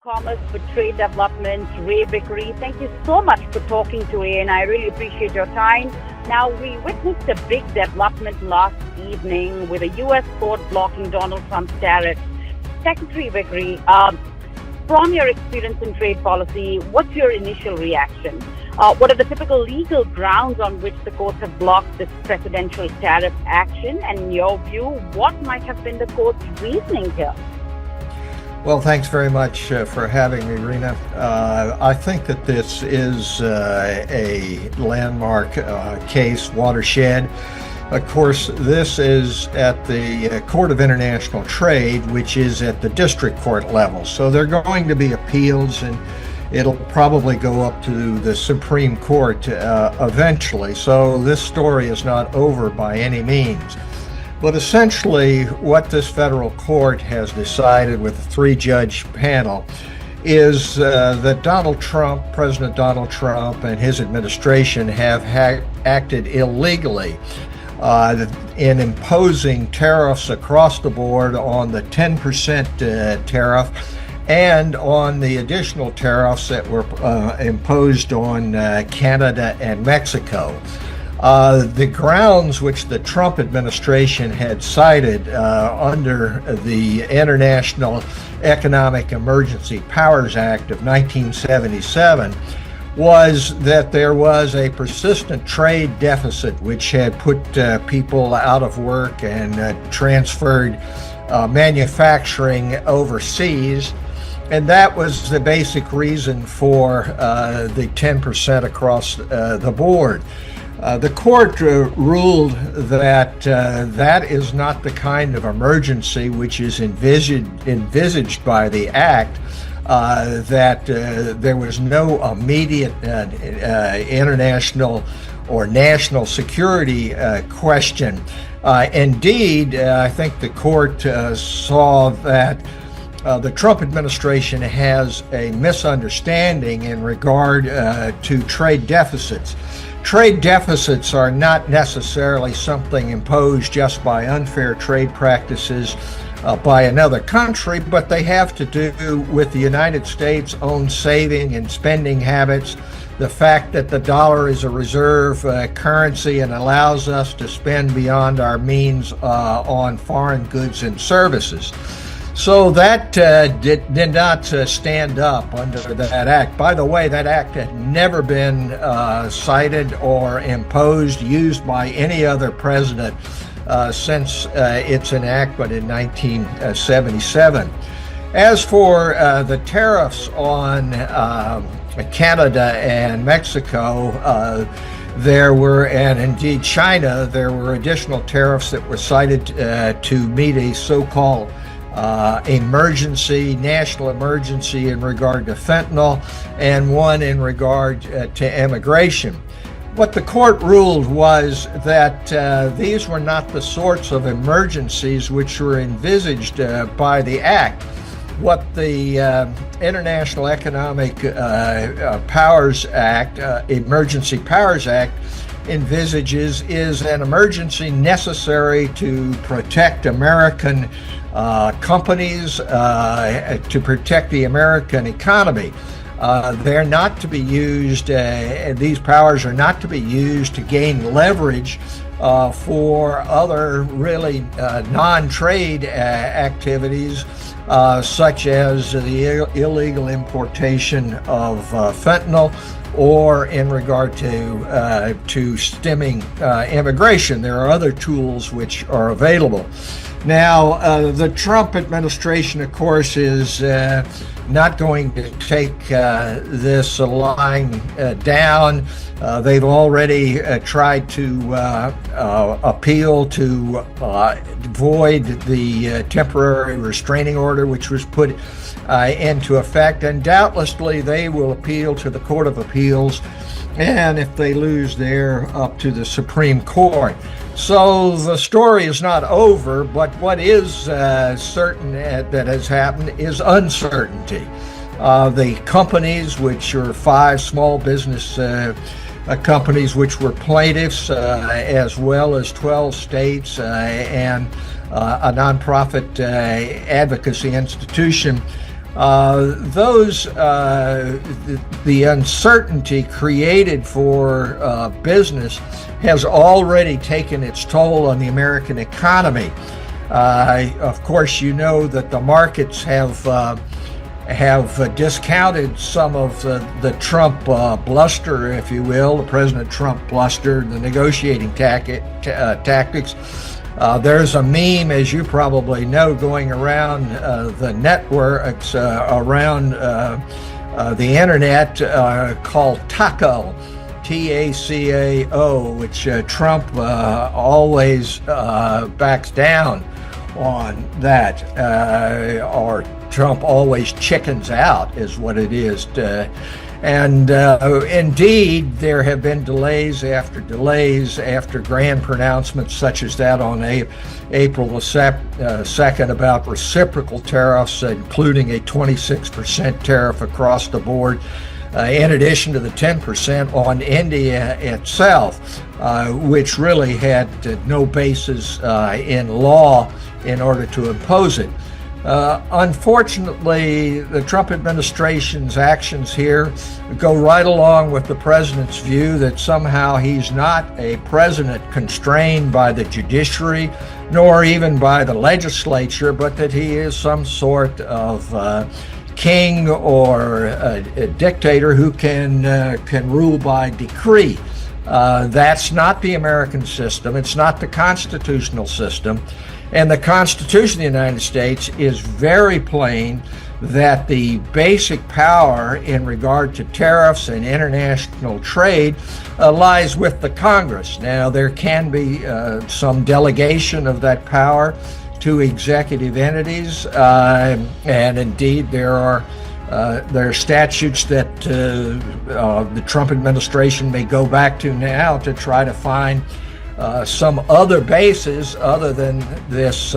Commerce for Trade Development, Ray Vickery. Thank you so much for talking today, and I really appreciate your time. Now, we witnessed a big development last evening with a U.S. court blocking Donald Trump's tariffs. Secretary Vickery, from your experience in trade policy, what's your initial reaction? What are the typical legal grounds on which the courts have blocked this presidential tariff action? And in your view, what might have been the court's reasoning here? Well, thanks very much for having me, Rena. I think that this is a landmark case, watershed. Of course, this is at the Court of International Trade, which is at the district court level. So there are going to be appeals, and it'll probably go up to the Supreme Court eventually. So this story is not over by any means. But essentially, what this federal court has decided with a three-judge panel is that President Donald Trump and his administration have acted illegally in imposing tariffs across the board on the 10% tariff and on the additional tariffs that were imposed on Canada and Mexico. The grounds which the Trump administration had cited under the International Economic Emergency Powers Act of 1977 was that there was a persistent trade deficit which had put people out of work and transferred manufacturing overseas. And that was the basic reason for the 10% across the board. The court ruled that that is not the kind of emergency which is envisaged by the act, that there was no immediate international or national security question. Indeed, I think the court saw that the Trump administration has a misunderstanding in regard to trade deficits. Trade deficits are not necessarily something imposed just by unfair trade practices by another country, but they have to do with the United States' own saving and spending habits, the fact that the dollar is a reserve currency and allows us to spend beyond our means on foreign goods and services. So that did not stand up under that act. By the way, that act had never been cited or used by any other president since its enactment in 1977. As for the tariffs on Canada and Mexico, and indeed China, there were additional tariffs that were cited to meet a so-called national emergency in regard to fentanyl, and one in regard to immigration. What the court ruled was that these were not the sorts of emergencies which were envisaged by the act. What the International Economic Powers Act, Emergency Powers Act, envisages is an emergency necessary to protect American companies, to protect the American economy. They're not to be used, these powers are not to be used to gain leverage for other really non-trade activities, such as the illegal importation of fentanyl, or in regard to stemming immigration. There are other tools which are available. Now, the Trump administration, of course, is not going to take this line down. They've already tried to appeal to void the temporary restraining order which was put into effect, and doubtlessly they will appeal to the Court of Appeals, and if they lose there, up to the Supreme Court. So the story is not over, but what is certain that has happened is uncertainty. The companies, which are 5 small business companies which were plaintiffs, as well as 12 states and a nonprofit advocacy institution, the uncertainty created for business has already taken its toll on the American economy. Of course, you know that the markets have discounted some of the Trump bluster, if you will, the President Trump bluster, the negotiating tactics. There's a meme, as you probably know, going around the networks, around the internet, called TACO, TACAO, which Trump always backs down on that, or Trump always chickens out, is what it is. And indeed, there have been delays after grand pronouncements such as that on April the 2nd about reciprocal tariffs, including a 26% tariff across the board, in addition to the 10% on India itself, which really had no basis in law in order to impose it. Unfortunately, the Trump administration's actions here go right along with the president's view that somehow he's not a president constrained by the judiciary, nor even by the legislature, but that he is some sort of king or a dictator who can rule by decree. That's not the American system. It's not the constitutional system. And the Constitution of the United States is very plain that the basic power in regard to tariffs and international trade lies with the Congress. Now, there can be some delegation of that power to executive entities, and indeed there are statutes that the Trump administration may go back to now to try to find some other basis other than this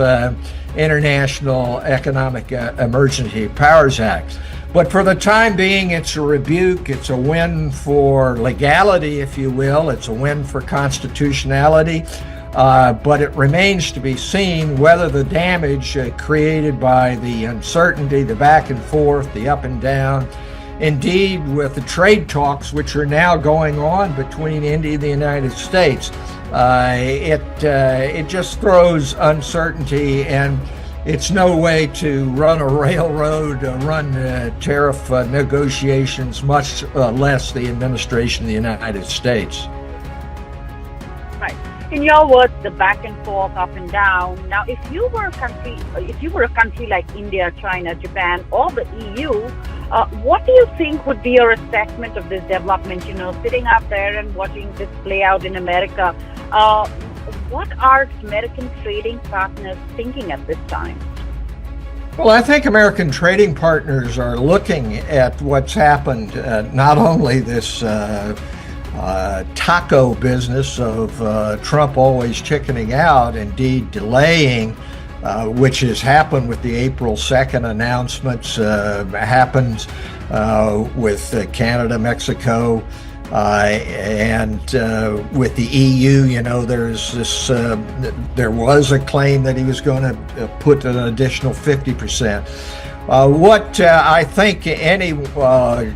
International Economic Emergency Powers Act. But for the time being, it's a rebuke. It's a win for legality, if you will. It's a win for constitutionality. But it remains to be seen whether the damage created by the uncertainty, the back and forth, the up and down, indeed with the trade talks which are now going on between India and the United States, it just throws uncertainty, and it's no way to run a railroad, run tariff negotiations, much less the administration of the United States. Right. In your words, the back and forth, up and down. Now, if you were a country like India, China, Japan, or the EU, what do you think would be your assessment of this development? You know, sitting out there and watching this play out in America, what are American trading partners thinking at this time? Well, I think American trading partners are looking at what's happened, not only this taco business of Trump always chickening out, indeed delaying, which has happened with the April 2nd announcements, happens with Canada, Mexico, and with the EU. You know, there's this. There was a claim that he was going to put an additional 50%. What I think any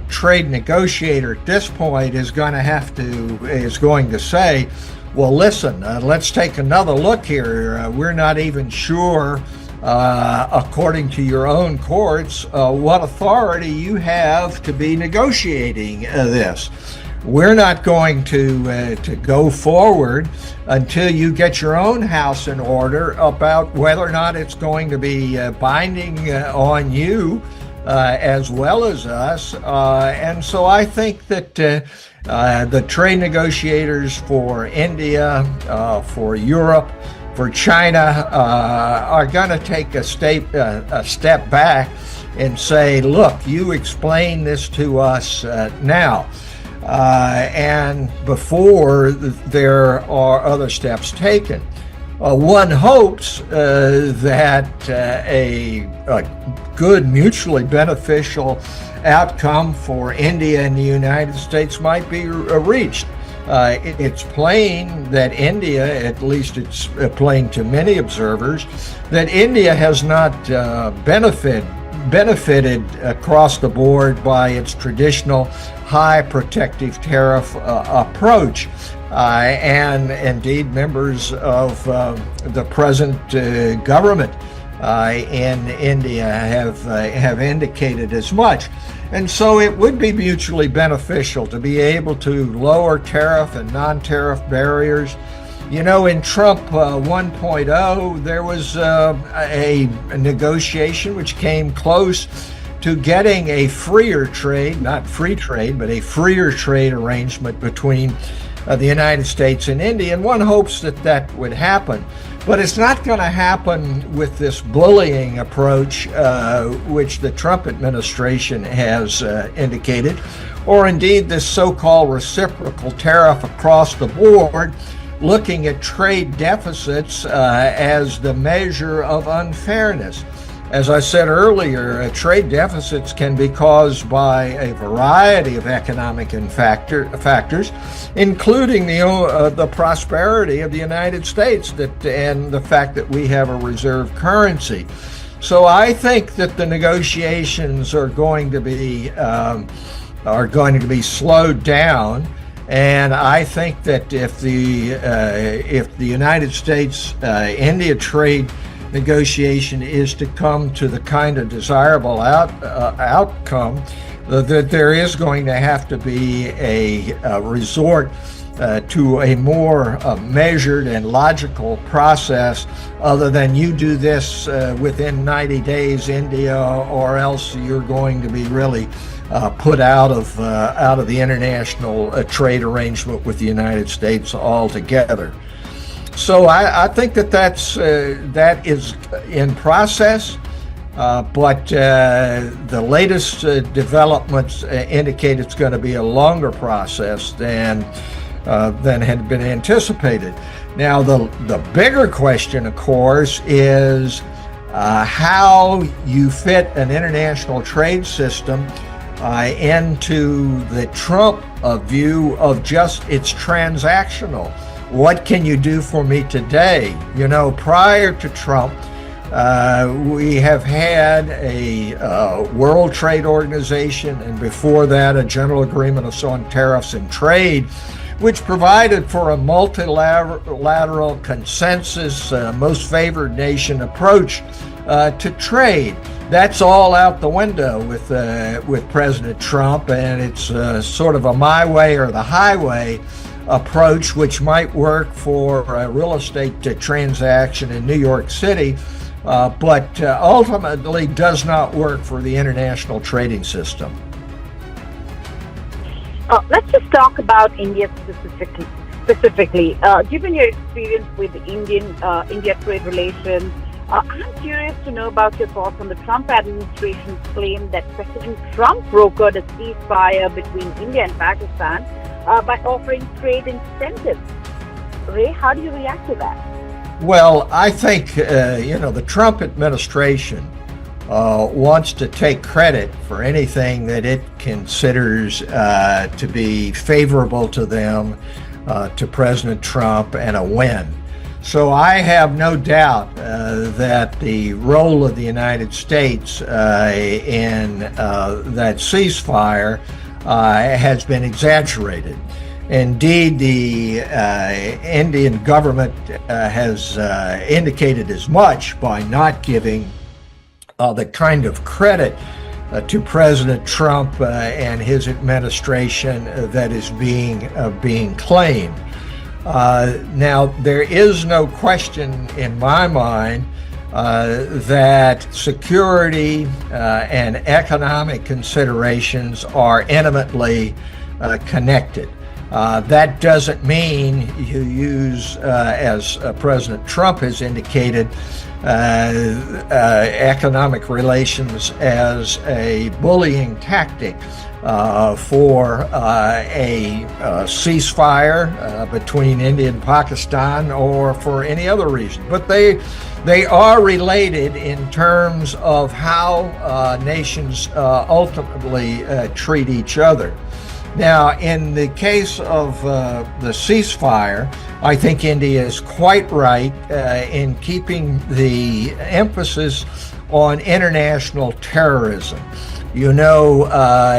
trade negotiator at this point is going to say, well, listen, let's take another look here. We're not even sure, according to your own courts, what authority you have to be negotiating this. We're not going to go forward until you get your own house in order about whether or not it's going to be binding on you as well as us. And so I think that the trade negotiators for India, for Europe, for China are going to take a step back and say, look, you explain this to us now. And before there are other steps taken. One hopes that a good, mutually beneficial outcome for India and the United States might be reached. It's plain that India, at least it's plain to many observers, that India has not benefited benefited across the board by its traditional high protective tariff approach. And indeed, members of the present government in India have indicated as much. And so it would be mutually beneficial to be able to lower tariff and non-tariff barriers. You know, in Trump 1.0, there was a negotiation which came close to getting a freer trade, not free trade, but a freer trade arrangement between the United States and India. And one hopes that that would happen. But it's not going to happen with this bullying approach, which the Trump administration has indicated, or indeed this so-called reciprocal tariff across the board, looking at trade deficits as the measure of unfairness. As I said earlier, trade deficits can be caused by a variety of economic factors, including the prosperity of the United States and the fact that we have a reserve currency. So I think that the negotiations are going to be slowed down. And I think that if the United States-India trade negotiation is to come to the kind of desirable outcome, that there is going to have to be a resort to a more measured and logical process, other than you do this within 90 days, India, or else you're going to be really put out of the international trade arrangement with the United States altogether. So I think that is in process, but the latest developments indicate it's going to be a longer process than had been anticipated. Now, the bigger question, of course, is how you fit an international trade system into the Trump view of just it's transactional. What can you do for me today? You know, prior to Trump, we have had a World Trade Organization, and before that, a General Agreement on Tariffs and Trade, which provided for a multilateral consensus, most favored nation approach to trade. That's all out the window with President Trump, and it's sort of a my way or the highway approach, which might work for a real estate transaction in New York City, but ultimately does not work for the international trading system. Let's just talk about India specifically. Given your experience with the India trade relations, I'm curious to know about your thoughts on the Trump administration's claim that President Trump brokered a ceasefire between India and Pakistan by offering trade incentives. Ray, how do you react to that? Well, I think, the Trump administration wants to take credit for anything that it considers to be favorable to them, to President Trump, and a win. So I have no doubt that the role of the United States in that ceasefire has been exaggerated. Indeed, the Indian government has indicated as much by not giving the kind of credit to President Trump and his administration that is being claimed. Now, there is no question in my mind that security and economic considerations are intimately connected. That doesn't mean you use, as President Trump has indicated, economic relations as a bullying tactic for a ceasefire between India and Pakistan, or for any other reason. But they are related in terms of how nations ultimately treat each other. Now, in the case of the ceasefire, I think India is quite right in keeping the emphasis on international terrorism. You know,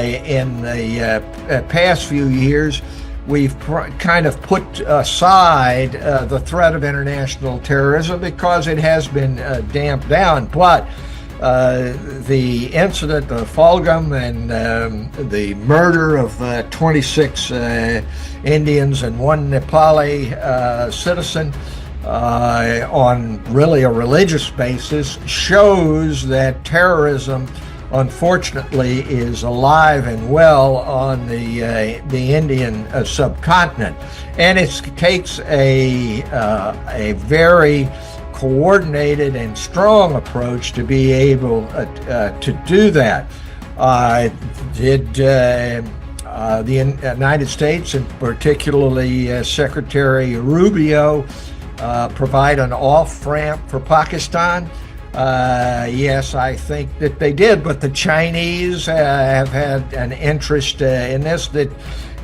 in the past few years, we've kind of put aside the threat of international terrorism because it has been damped down. But the incident of Fulgham and the murder of 26 Indians and one Nepali citizen on really a religious basis shows that terrorism, unfortunately, is alive and well on the Indian subcontinent, and it takes a very coordinated and strong approach to be able to do that. Did the United States, and particularly Secretary Rubio, provide an off-ramp for Pakistan? Yes, I think that they did, but the Chinese have had an interest in this, that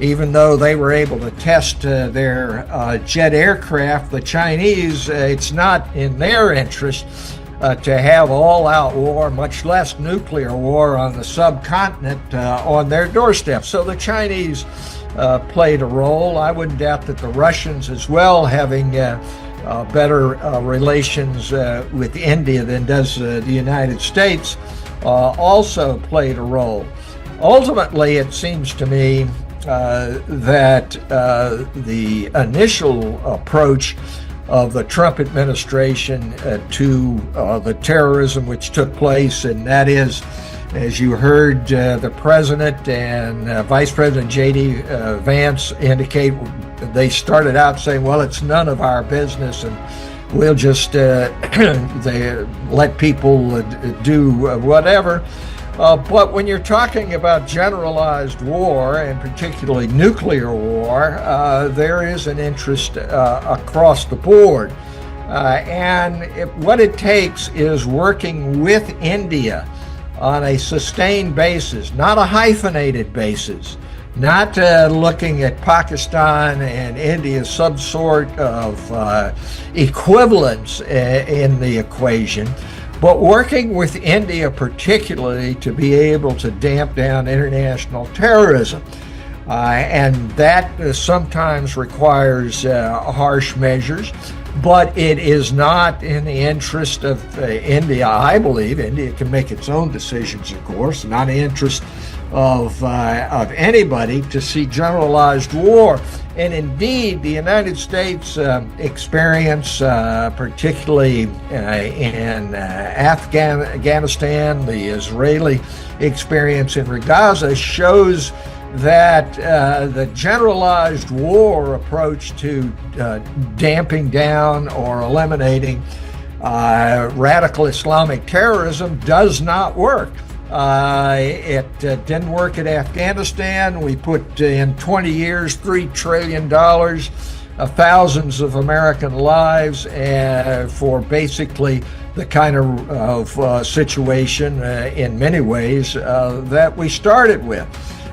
even though they were able to test their jet aircraft, the Chinese, it's not in their interest to have all-out war, much less nuclear war on the subcontinent on their doorstep. So the Chinese played a role. I wouldn't doubt that the Russians as well, having better relations with India than does the United States, also played a role. Ultimately, it seems to me that the initial approach of the Trump administration to the terrorism which took place, and that is, as you heard the President and Vice President J.D. Vance indicate, they started out saying, well, it's none of our business and we'll just let people do whatever. But when you're talking about generalized war, and particularly nuclear war, there is an interest across the board. What it takes is working with India on a sustained basis, not a hyphenated basis, not looking at Pakistan and India as some sort of equivalence in the equation, but working with India particularly to be able to damp down international terrorism. And that sometimes requires harsh measures, but it is not in the interest of India. I believe India can make its own decisions, of course, not in the interest of anybody to see generalized war. And indeed, the United States experience, particularly in Afghanistan, the Israeli experience in Gaza, shows that the generalized war approach to damping down or eliminating radical Islamic terrorism does not work. It didn't work at Afghanistan. We put in 20 years, $3 trillion, thousands of American lives for basically the kind of situation in many ways that we started with.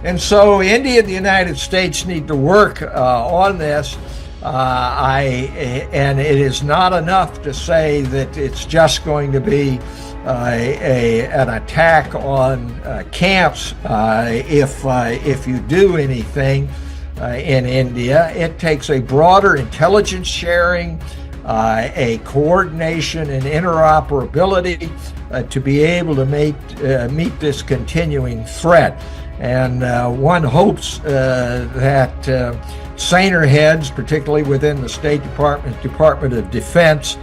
And so India and the United States need to work on this. And it is not enough to say that it's just going to be an attack on camps if you do anything in India. It takes a broader intelligence sharing, a coordination and interoperability to be able to meet this continuing threat. And one hopes that saner heads, particularly within the State Department, Department of Defense,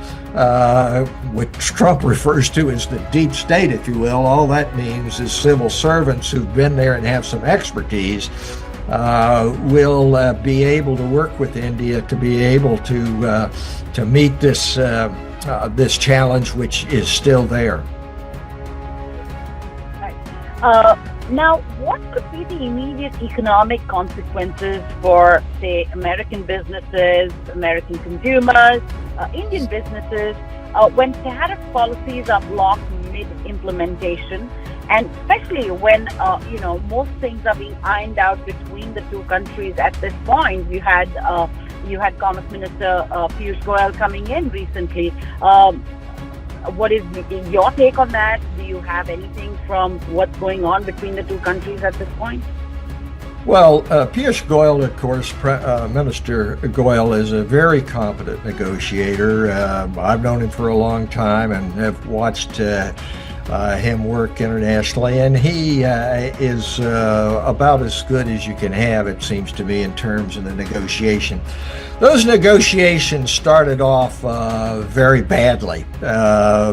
which Trump refers to as the deep state, if you will. All that means is civil servants who've been there and have some expertise, will be able to work with India to be able to meet this this challenge, which is still there. Now, what could be the immediate economic consequences for, say, American businesses, American consumers, Indian businesses, when tariff policies are blocked mid-implementation, and especially when, most things are being ironed out between the two countries at this point? You had Commerce Minister Piyush Goyal coming in recently. What is your take on that? Do you have anything from what's going on between the two countries at this point? Well, Piyush Goyal, of course, Minister Goyal is a very competent negotiator. I've known him for a long time and have watched him work internationally, and he is about as good as you can have, it seems to me, in terms of the negotiation. Those negotiations started off very badly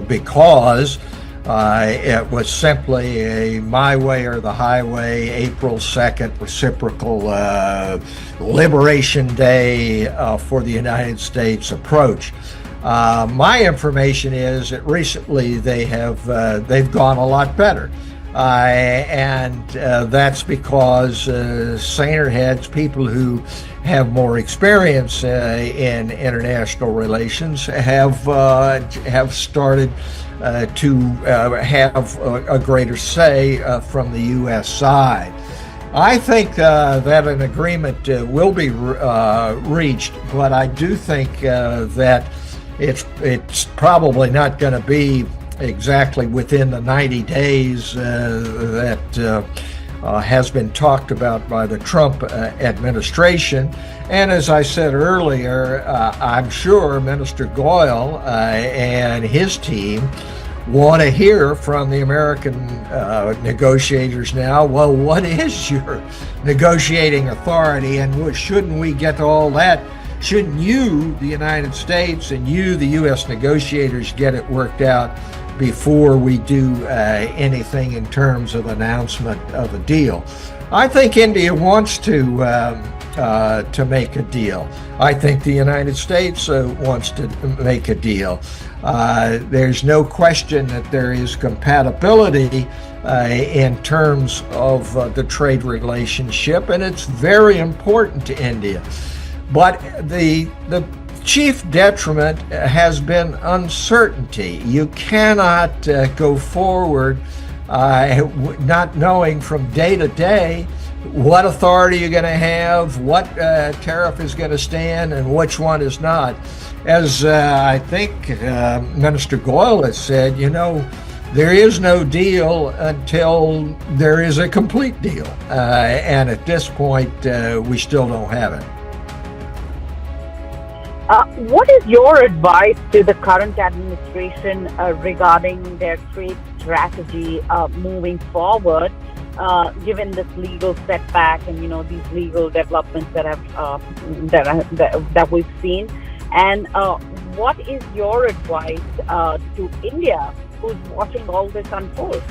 because it was simply a my way or the highway, April 2nd reciprocal Liberation Day for the United States approach. My information is that recently they've gone a lot better, and that's because saner heads, people who have more experience in international relations, have started to have a greater say from the U.S. side. I think that an agreement will be reached, but I do think that it's probably not going to be exactly within the 90 days that has been talked about by the Trump administration. And as I said earlier, I'm sure Minister Goyal and his team want to hear from the American negotiators now, well, what is your negotiating authority, and shouldn't we get to all that? Shouldn't you, the United States, and you, the U.S. negotiators, get it worked out before we do anything in terms of announcement of a deal? I think India wants to make a deal. I think the United States wants to make a deal. There's no question that there is compatibility in terms of the trade relationship, and it's very important to India. But the chief detriment has been uncertainty. You cannot go forward not knowing from day to day what authority you're going to have, what tariff is going to stand, and which one is not. As I think Minister Goyal has said, there is no deal until there is a complete deal. And at this point, we still don't have it. What is your advice to the current administration regarding their trade strategy moving forward, given this legal setback and these legal developments that we've seen? And what is your advice to India, who's watching all this unfold?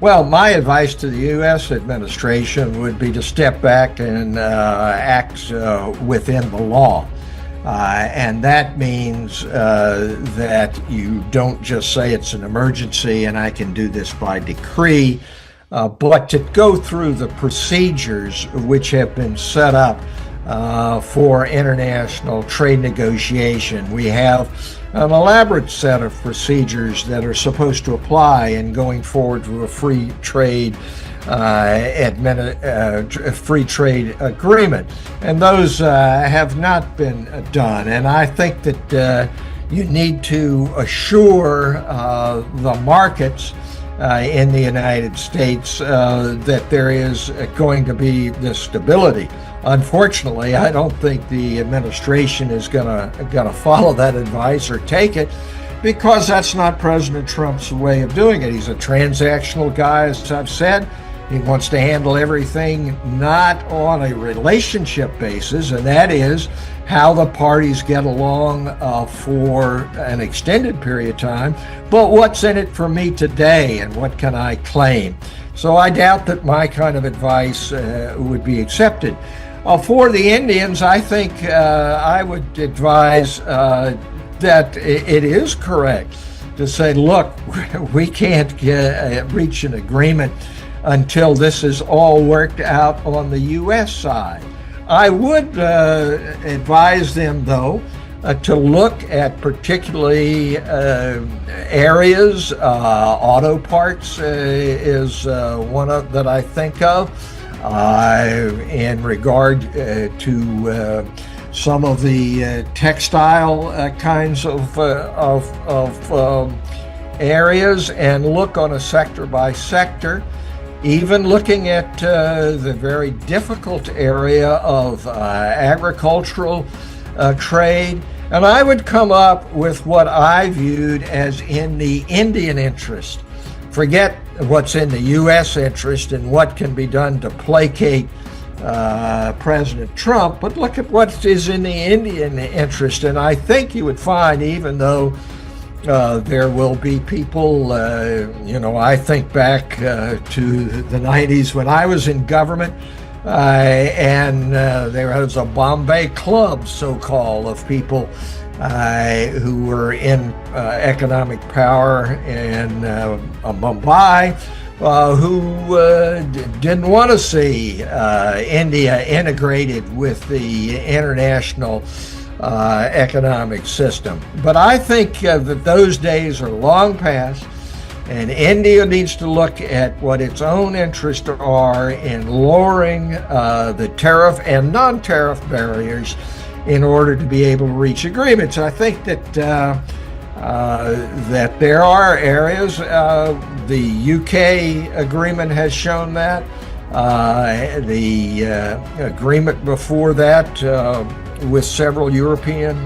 Well, my advice to the U.S. administration would be to step back and act within the law. And that means that you don't just say it's an emergency and I can do this by decree, but to go through the procedures which have been set up for international trade negotiation. We have an elaborate set of procedures that are supposed to apply in going forward to a free trade free trade agreement, and those have not been done. And I think that you need to assure the markets in the United States that there is going to be this stability. Unfortunately, I don't think the administration is gonna follow that advice or take it, because that's not President Trump's way of doing it. He's a transactional guy, as I've said. He wants to handle everything not on a relationship basis, and that is how the parties get along for an extended period of time, but what's in it for me today and what can I claim? So I doubt that my kind of advice would be accepted. For the Indians, I think I would advise that it is correct to say, look, we can't reach an agreement until this is all worked out on the U.S. side. I would advise them, though, to look at particularly areas. Auto parts is one that I think of in regard to some of the textile kinds of areas, and look on a sector by sector, even looking at the very difficult area of agricultural trade. And I would come up with what I viewed as in the Indian interest. Forget what's in the U.S. interest and what can be done to placate President Trump, but look at what is in the Indian interest. And I think you would find, even though there will be people, I think back to the 90s when I was in government, and there was a Bombay club, so-called, of people who were in economic power in Mumbai, who didn't want to see India integrated with the international economic system. But I think that those days are long past, and India needs to look at what its own interests are in lowering the tariff and non-tariff barriers in order to be able to reach agreements. I think that that there are areas, the UK agreement has shown that, the agreement before that with several European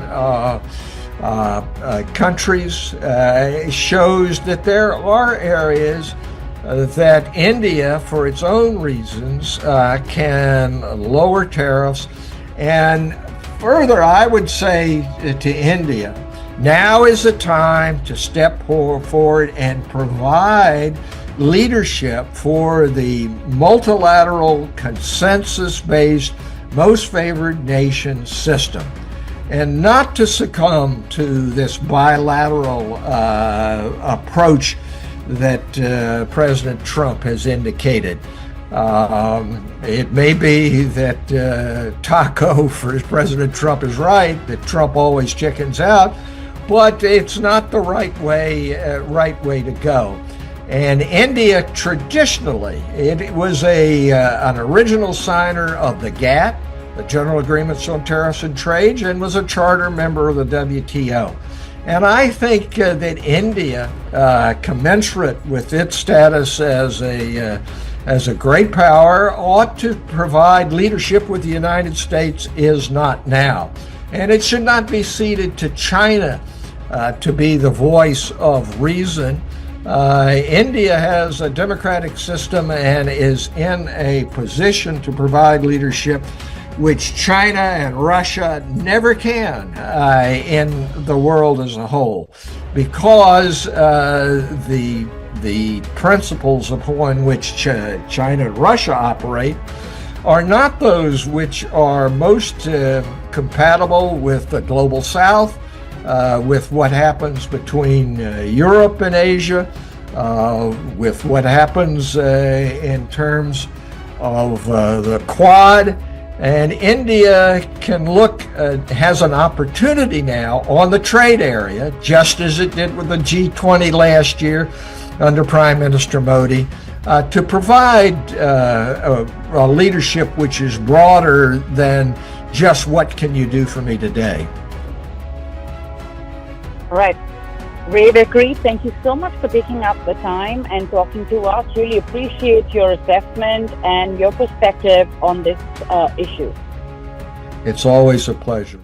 countries shows that there are areas that India, for its own reasons, can lower tariffs. And further, I would say to India, now is the time to step forward and provide leadership for the multilateral, consensus-based, most favored nation system, and not to succumb to this bilateral approach that President Trump has indicated. It may be that Taco for President Trump is right, that Trump always chickens out, but it's not the right way to go. And India, traditionally, it was an original signer of the GATT, the General Agreements on Tariffs and Trade, and was a charter member of the WTO. And I think that India, commensurate with its status as a great power, ought to provide leadership with the United States, is not now. And it should not be ceded to China to be the voice of reason. India has a democratic system and is in a position to provide leadership, which China and Russia never can in the world as a whole, because the principles upon which China and Russia operate are not those which are most compatible with the global South, with what happens between Europe and Asia, with what happens in terms of the Quad. And India can look, has an opportunity now on the trade area, just as it did with the G20 last year under Prime Minister Modi, to provide a leadership which is broader than just what can you do for me today. All right. Ray Beckery, thank you so much for taking up the time and talking to us. Really appreciate your assessment and your perspective on this issue. It's always a pleasure.